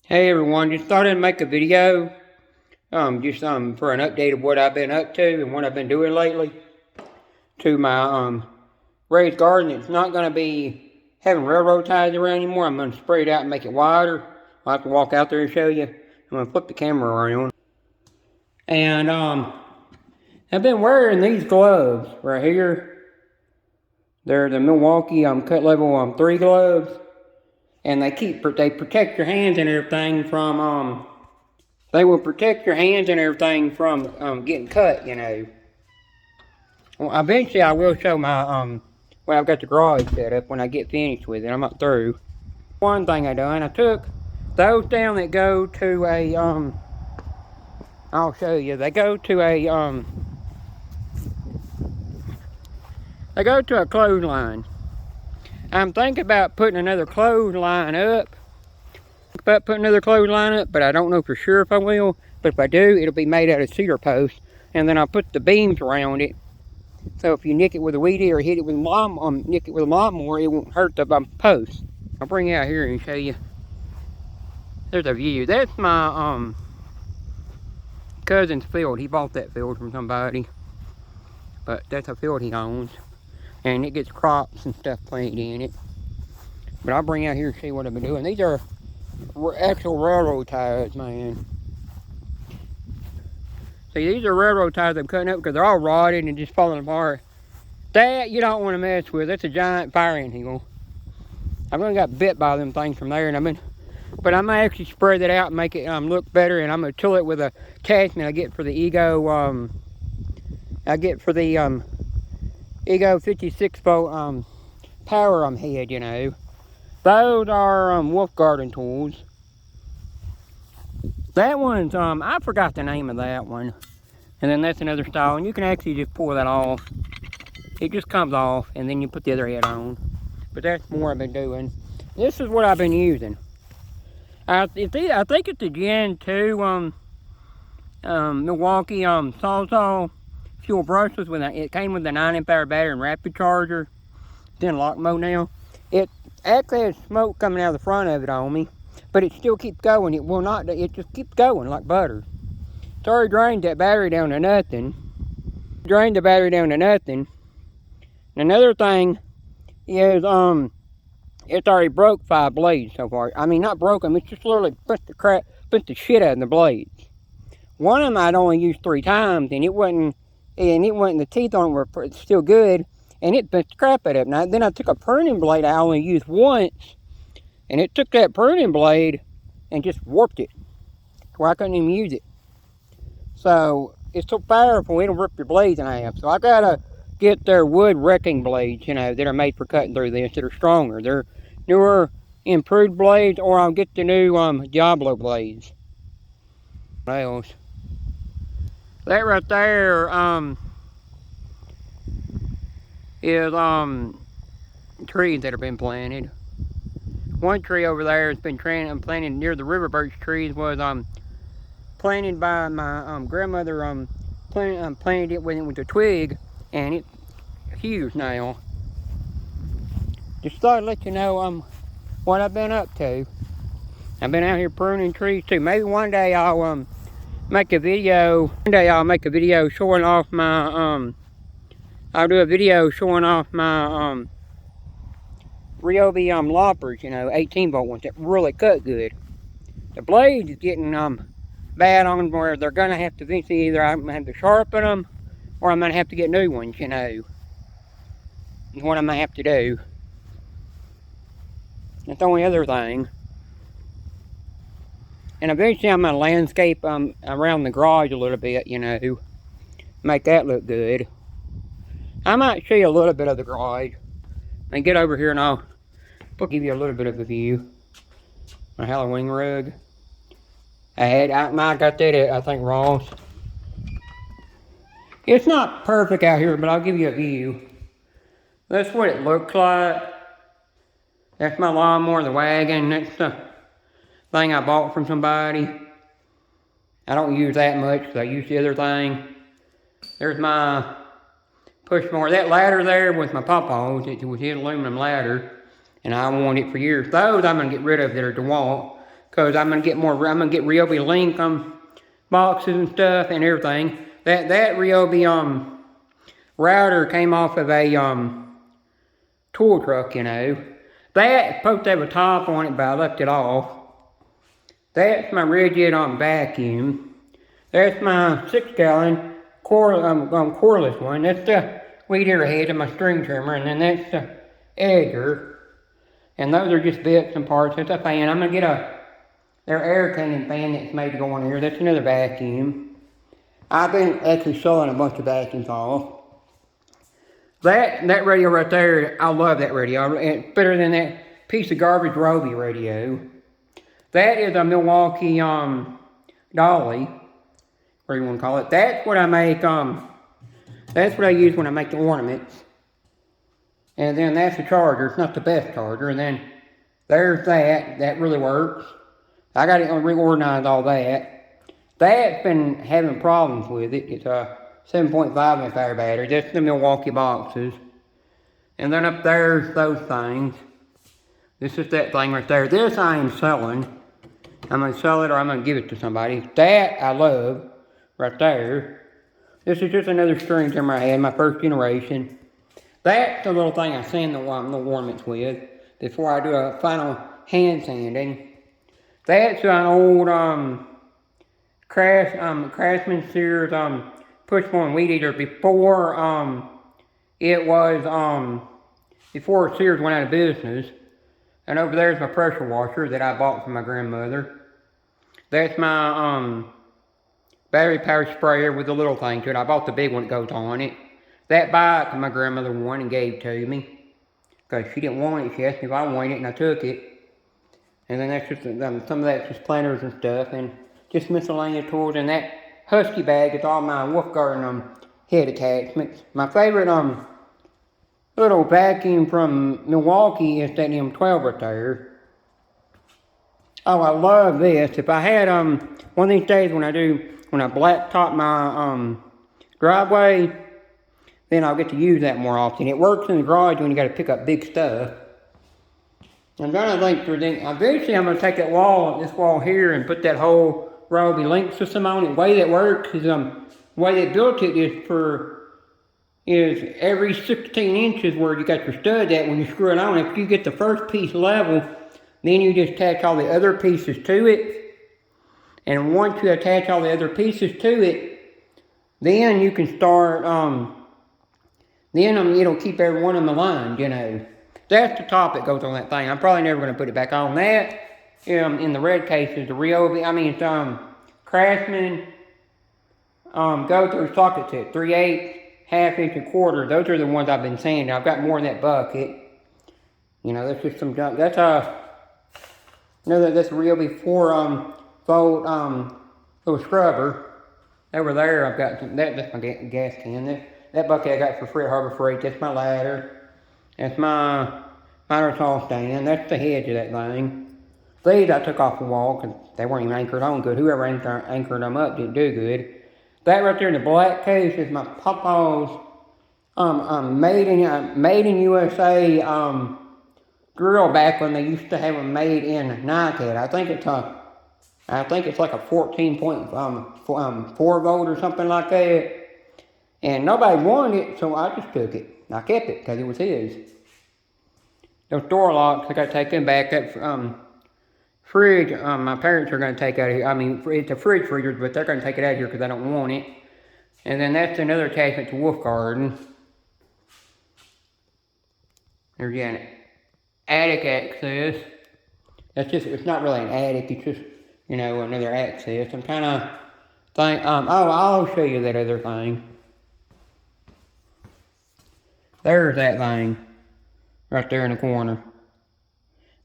Hey everyone, just thought I'd make a video, just for an update of what I've been up to and what I've been doing lately to my raised garden. It's not gonna be having railroad ties around anymore. I'm gonna spray it out and make it wider. I'll have to walk out there and show you. I'm gonna flip the camera around. And I've been wearing these gloves right here. They're the Milwaukee cut level 3 gloves. And they protect your hands and everything from they will protect your hands and everything from getting cut, you know. Well, eventually I will show my when I've got the garage set up when I get finished with it. I'm not through. One thing I done, I took those down that go to a I'll show you. They go to a clothesline. I'm thinking about putting another clothesline up. But I don't know for sure if I will. But if I do, it'll be made out of cedar posts, and then I'll put the beams around it. So if you nick it with a weed eater or hit it with nick it with a lawnmower, it won't hurt the post. I'll bring it out here and show you. There's a view. That's my cousin's field. He bought that field from somebody, but that's a field he owns, and it gets crops and stuff planted in it. But I'll bring out here and see what I've been doing. These are actual railroad ties, man. See, these are railroad ties I'm cutting up because they're all rotted and just falling apart. That you don't want to mess with. That's a giant fire ant hill. I've only got bit by them things from there, and but I'm gonna actually spray that out and make it look better, and I'm gonna tool it with a attachment I get for the Ego. Ego 56 volt power head, you know. Those are Wolf Garden tools. That one's I forgot the name of that one. And then that's another style, and you can actually just pull that off. It just comes off, and then you put the other head on. But that's more I've been doing. This is what I've been using. I think it's the Gen 2 Milwaukee Sawzall fuel brushless. It came with a 9 amp-hour battery and rapid charger. It's in lock mode now. It actually has smoke coming out of the front of it on me, but it still keeps going. It will not. It just keeps going like butter. It's already drained that battery down to nothing. Another thing is it's already broke 5 blades so far. I mean, not broken. It's just literally put the shit out of the blades. One of them I'd only used 3 times, and it wasn't. The teeth on it were still good, and it bent the crap out of it. Now, then I took a pruning blade I only used once, and it took that pruning blade and just warped it to where I couldn't even use it. So it's so powerful, it'll rip your blades in half. So I gotta get their wood wrecking blades, you know, that are made for cutting through this, that are stronger. They're newer, improved blades, or I'll get the new Diablo blades. What else? That right there is trees that have been planted. One tree over there has been planted near the river birch trees. Was planted by my grandmother. Planted it when it was a twig, and it's huge now. Just thought I'd let you know what I've been up to. I've been out here pruning trees too. Maybe one day I'll make a video. Showing off my I'll do a video showing off my Ryobi loppers, you know, 18 volt ones that really cut good. The blades is getting bad on them, where they're gonna have to eventually either I'm gonna have to sharpen them or I'm gonna have to get new ones, you know. Is what I'm gonna have to do. That's the only other thing. And eventually I'm gonna landscape around the garage a little bit, you know, make that look good. I might show you a little bit of the garage. And get over here and I'll give you a little bit of a view. My Halloween rug. I got that at, I think, Ross. It's not perfect out here, but I'll give you a view. That's what it looks like. That's my lawnmower, the wagon. That's the thing I bought from somebody. I don't use that much because I use the other thing. There's my push mower. That ladder there was my pawpaw's. It was his aluminum ladder, and I wanted it for years. Those I'm going to get rid of that are DeWalt. Because I'm going to get Ryobi Link boxes and stuff and everything. That Ryobi router came off of a tool truck, you know. That's supposed to have a top on it, but I left it off. That's my Rigid vacuum. That's my 6-gallon cordless one. That's the weed eater head of my string trimmer, and then that's the edger. And those are just bits and parts. That's a fan. I'm gonna get their air cleaning fan that's made to go on here. That's another vacuum. I've been actually selling a bunch of vacuums off. That radio right there, I love that radio. It's better than that piece of garbage Ryobi radio. That is a Milwaukee dolly, whatever you want to call it. That's what I make. That's what I use when I make the ornaments. And then that's the charger. It's not the best charger. And then there's that. That really works. I got to reorganize all that. That's been having problems with it. It's a 7.5 amp hour battery. That's the Milwaukee boxes. And then up there's those things. This is that thing right there. This I am selling. I'm going to sell it or I'm going to give it to somebody. That I love right there. This is just another string trimmer I had, my first generation. That's the little thing I sand the ornaments with before I do a final hand sanding. That's an old Craftsman Sears push-one weed eater before before Sears went out of business. And over there's my pressure washer that I bought from my grandmother. That's my battery powered sprayer with the little thing to it. I bought the big one that goes on it. That bike my grandmother won and gave to me. Because she didn't want it. She asked me if I wanted it and I took it. And then that's just some of that's just planters and stuff and just miscellaneous tools. And that Husky bag is all my Wolf Garden head attachments. My favorite little vacuum from Milwaukee is that M12 right there. Oh, I love this. If I had one of these days when I blacktop my driveway, then I'll get to use that more often. It works in the garage when you got to pick up big stuff. I'm trying to think through things. Eventually I'm going to take this wall here and put that whole Ryobi Link system on it. The way that works is the way they built it is every 16 inches where you got your stud at when you screw it on. If you get the first piece level, then you just attach all the other pieces to it. And once you attach all the other pieces to it, then you can start, it'll keep every one of them aligned, you know. That's the top that goes on that thing. I'm probably never going to put it back on. That, in the red case, is the Ryobi, Craftsman, go-through socket set, 3/8, 1/2 inch and 1/4. Those are the ones I've been sanding. I've got more in that bucket. You know, that's just some junk. That's that's a Ryobi 4-volt little scrubber. Over there, I've got that's my gas can. That bucket I got for free at Harbor Freight. That's my ladder. That's my miter saw stand. That's the head of that thing. These I took off the wall because they weren't even anchored on good. Whoever anchored them up didn't do good. That right there in the black case is my Papa's made in USA grill back when they used to have them made in NiCad. I think it's like a 14.4 volt or something like that. And nobody wanted it, so I just took it. I kept it because it was his. Those door locks, I got to take them back. That fridge, my parents are going to take out of here. It's a fridge freezer, but they're going to take it out of here because I don't want it. And then that's another attachment to Wolf Garden. There's an attic access. It's not really an attic, it's just, another access. I'm trying to think, I'll show you that other thing. There's that thing, right there in the corner.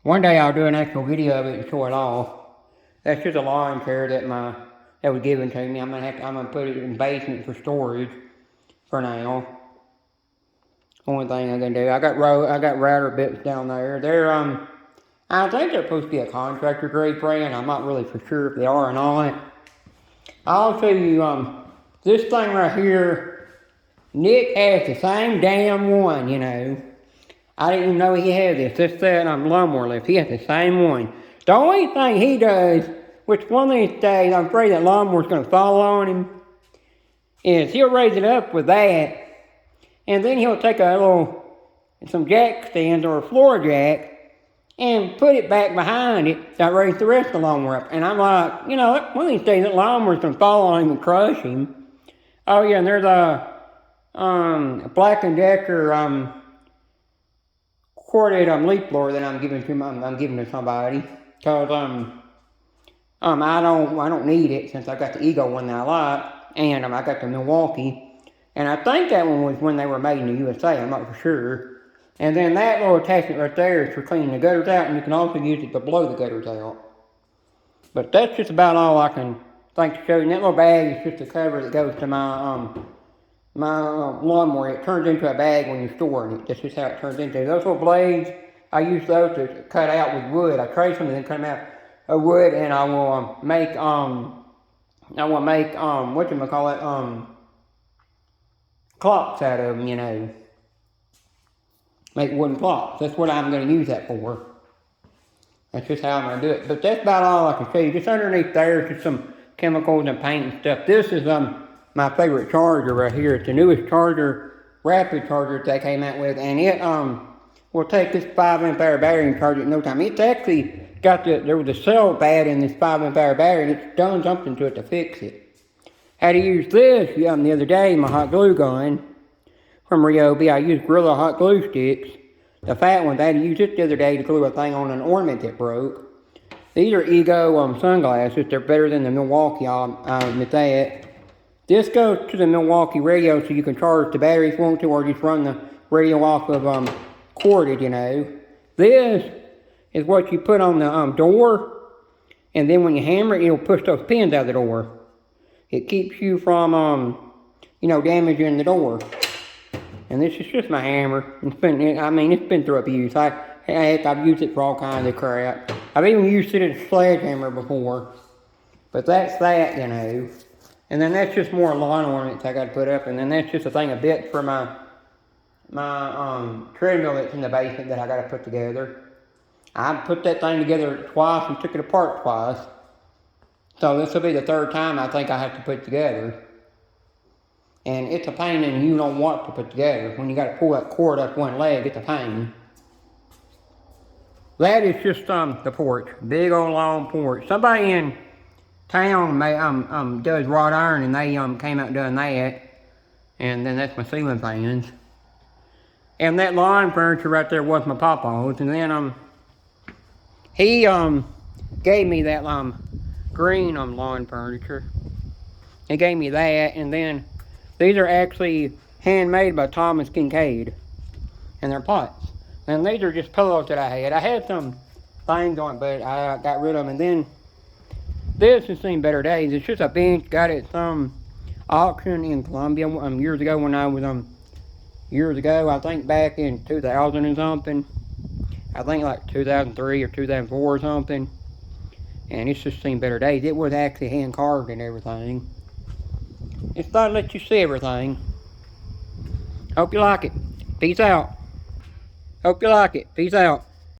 One day I'll do an actual video of it and show it off. That's just a lawn chair that was given to me. I'm gonna put it in the basement for storage for now. Only thing I can do. I got router bits down there. They're I think they're supposed to be a contractor grade brand. I'm not really for sure if they are or not. I'll show you this thing right here. Nick has the same damn one, I didn't even know he had this. This lawnmower lift. He has the same one. The only thing he does, which one of these days I'm afraid that lawnmower's going to fall on him, is he'll raise it up with that, and then he'll take some jack stands or a floor jack and put it back behind it to raise the rest of the lawnmower up. And I'm like, one of these days that lawnmower's going to fall on him and crush him. Oh yeah, and there's a Black & Decker corded leaf blower that I'm giving to somebody, cause I don't need it since I got the Ego one that I like, and I got the Milwaukee, and I think that one was when they were made in the USA. I'm not for sure. And then that little attachment right there is for cleaning the gutters out, and you can also use it to blow the gutters out. But that's just about all I can think to show you. And that little bag is just a cover that goes to my lawnmower. It turns into a bag when you're storing it. That's just how it turns into. Those little blades, I use those to cut out with wood. I trace them and then cut them out of wood, and I will make clocks out of them, make wooden clocks. That's what I'm going to use that for. That's just how I'm going to do it. But that's about all I can show you. Just underneath there is just some chemicals and paint and stuff. This is my favorite charger right here. It's the newest charger, rapid charger that they came out with, and it will take this 5 amp hour battery and charge it in no time. It's actually got there was a cell bad in this 5 amp hour battery, and it's done something to it to fix it. Had to use this the other day, my hot glue gun from Ryobi. I used Gorilla hot glue sticks, the fat ones. I had to use it the other day to glue a thing on an ornament that broke. These are Ego sunglasses. They're better than the Milwaukee, I'll admit that. This goes to the Milwaukee radio so you can charge the battery if you want to, or just run the radio off of corded, This is what you put on the door, and then when you hammer it, it'll push those pins out the door. It keeps you from, damaging the door. And this is just my hammer. It's been through abuse. I've used it for all kinds of crap. I've even used it as a sledgehammer before. But that's that, And then that's just more lawn ornaments I got to put up. And then that's just a thing of bits for my treadmill that's in the basement that I got to put together. I put that thing together twice and took it apart twice. So this will be the third time I think I have to put it together. And it's a pain and you don't want to put together. When you got to pull that cord up one leg, it's a pain. That is just the porch. Big old long porch. Somebody in town does wrought iron, and they came out and done that. And then that's my ceiling fans. And that lawn furniture right there was my papa's. And then he gave me that green lawn furniture. He gave me that, and then these are actually handmade by Thomas Kincaid, and they're pots. And these are just pillows that I had. I had some things on it, but I got rid of them. And then this has seen better days. It's just a bench. Got it some auction in Columbia years ago when I was I think back in 2000 and something. I think like 2003 or 2004 or something. And it's just seen better days. It was actually hand carved and everything. Just thought I'd let you see everything. Hope you like it. Peace out. Hope you like it. Peace out.